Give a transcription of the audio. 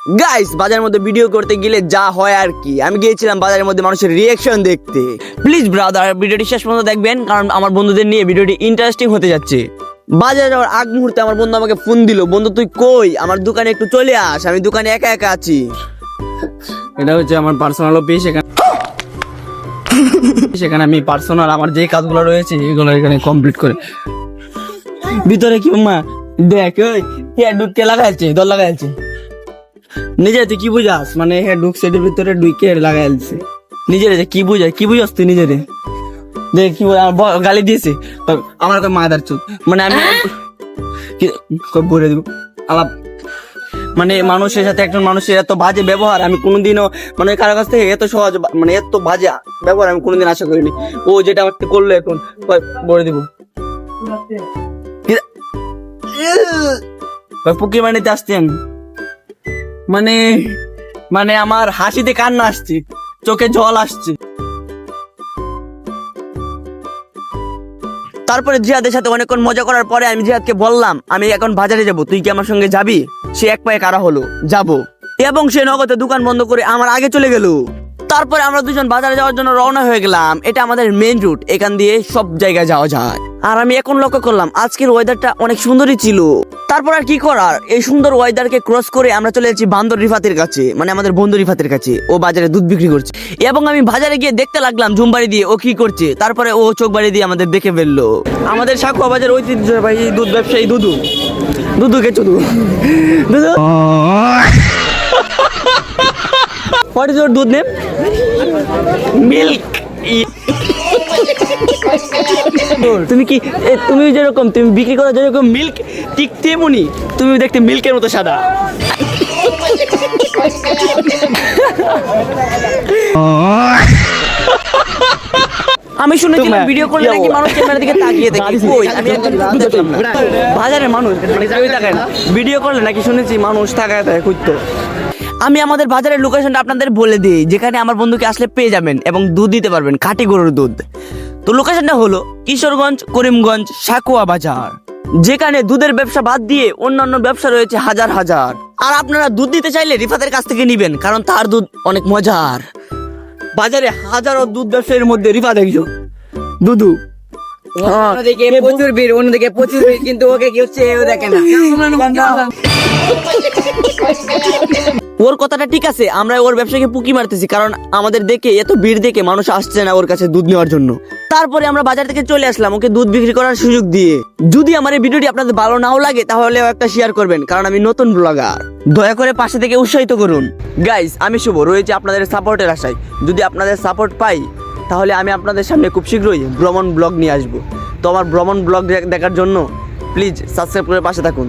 Guys বাজারের মধ্যে video করতে গেলে যা হয় আর কি, আমি গিয়েছিলাম বাজারের মধ্যে মানুষের রিয়াকশন দেখতে। প্লিজ ব্রাদার ভিডিওটি শেষ পর্যন্ত দেখবেন, কারণ আমার বন্ধুদের নিয়ে ভিডিওটি ইন্টারেস্টিং হতে যাচ্ছে। বাজারে যাওয়ার আগ মুহূর্তে আমার বন্ধু আমাকে ফোন দিল, বন্ধু তুই কই, আমার দোকানে একটু চলে আস, আমি দোকানে একা একা আছি। এটা হচ্ছে আমার পার্সোনাল অফিস। সেখানে আমি পার্সোনাল আমার যে কাজগুলো রয়েছে এগুলো এখানে কমপ্লিট করে ভিতরে কি মা দেখ ওই হেয়ার ঢুকতে লাগাইছে দল লাগাইছে নিজে তুই কি বুঝাস, মানে হেয়ার ঢুক সেটের ভিতরে ঢুকে লাগাইছে নিজের কি বুঝাস, কি বুঝাস তুই নিজেরে দেখ কি গালি দিয়েছে আমার মাদার চুপ, মানে আমি বলে দিব আলাপ, মানে মানুষের সাথে একজন মানুষের এত বাজে ব্যবহার আমি কোনোদিনও মানে কারো কাছ থেকে এত সহজ মানে এত বাজে ব্যবহার আমি কোনোদিন আশা করিনি। ও যেটা আমার করলো এখন বলে দিব পুকি মানিতে আসছেন, মানে মানে আমার হাসিতে কান্না আসছে, চোখে জল আসছে। তারপরে জিহাদের সাথে অনেকক্ষণ মজা করার পরে আমি জিহাদকে বললাম আমি এখন বাজারে যাব, তুই কি আমার সঙ্গে যাবি? সে এক পায়ে কারা হলো যাব, এবং সে নগদে দোকান বন্ধ করে আমার আগে চলে গেল। তারপরে আমরা দুজন বাজারে যাওয়ার জন্য রওনা হয়ে গেলাম। এটা আমাদের মেইন রুট, এখান দিয়ে সব জায়গায় যাওয়া যায়। আর আমি এখন লক্ষ্য করলাম আজকের ওয়েদারটা অনেক সুন্দরই ছিল। তারপর আর কি করার, এই সুন্দর ওয়েদারকে ক্রস করে আমরা চলে যাচ্ছি বান্দর রিফাতের কাছে, মানে আমাদের বন্ধু রিফাতের কাছে। ও বাজারে দুধ বিক্রি করছে এবং আমি বাজারে গিয়ে দেখতে লাগলাম ঝুমবাড়ি দিয়ে ও কি করছে। তারপরে ও চোখ বাড়ি দিয়ে আমাদের দেখে ফেললো। আমাদের সাকুয়া বাজার ঐতিহ্যবাহী দুধ ব্যবসায়ী দুধু দুধুকে চুদু দুধু What is your দুধ নেম? মিল্ক। তুমি কি তুমি যেরকম তুমি বিক্রি করো যেরকম মিল্ক, ঠিক তেমনি তুমি দেখতে মিল্কের মতো সাদা। আমি শুনেছিলাম ভিডিও করলে নাকি মানুষ ক্যামেরার দিকে তাকিয়ে দেখে, কই আমি একদম দেখলাম না। বাজারে মানুষ কেউ তাকায় না, ভিডিও করলে নাকি শুনেছি মানুষ তাকায় থাকে খুঁজতো। আমি আমাদের বাজারের লোকেশনটা আপনাদের বলে দিই, যেখানে আমার বন্ধুকে আসলে পেয়ে যাবেন এবং দুধ দিতে পারবেন, খাঁটি গরুর দুধ। তো লোকেশনটা হলো কিশোরগঞ্জ করিমগঞ্জ সাকুয়া বাজার, যেখানে দুধের ব্যবসা বাদ দিয়ে অন্যান্য ব্যবসা রয়েছে হাজার হাজার। আর আপনারা দুধ দিতে চাইলে রিফাতের কাছ থেকে নিবেন, কারণ তার দুধ অনেক মজার। বাজারে হাজারো দুধ ব্যবসায়ীর মধ্যে রিফাত একজন দুধু। অন্যদিকে প্রচুর ভিড়, অন্যদিকে প্রচুর ভিড়, কিন্তু ওকে কেউ চেয়েও দেখে না। ওর কথাটা ঠিক আছে, আমরা ওর ব্যবসাকে পুকি মারতেছি, কারণ আমাদের দেখে এত ভিড় দেখে মানুষ আসছে না ওর কাছে দুধ নেওয়ার জন্য। তারপরে আমরা বাজার থেকে চলে আসলাম ওকে দুধ বিক্রি করার সুযোগ দিয়ে। যদি আমার এই ভিডিওটি আপনাদের ভালো নাও লাগে তাহলেও একটা শেয়ার করবেন, কারণ আমি নতুন ব্লগার, দয়া করে পাশে থেকে উৎসাহিত করুন। গাইস আমি শুভ রয়েছে আপনাদের সাপোর্টের আশায়। যদি আপনাদের সাপোর্ট পাই তাহলে আমি আপনাদের সামনে খুব শীঘ্রই ভ্রমণ ব্লগ নিয়ে আসবো। তো আমার ভ্রমণ ব্লগ দেখার জন্য প্লিজ সাবস্ক্রাইব করে পাশে থাকুন।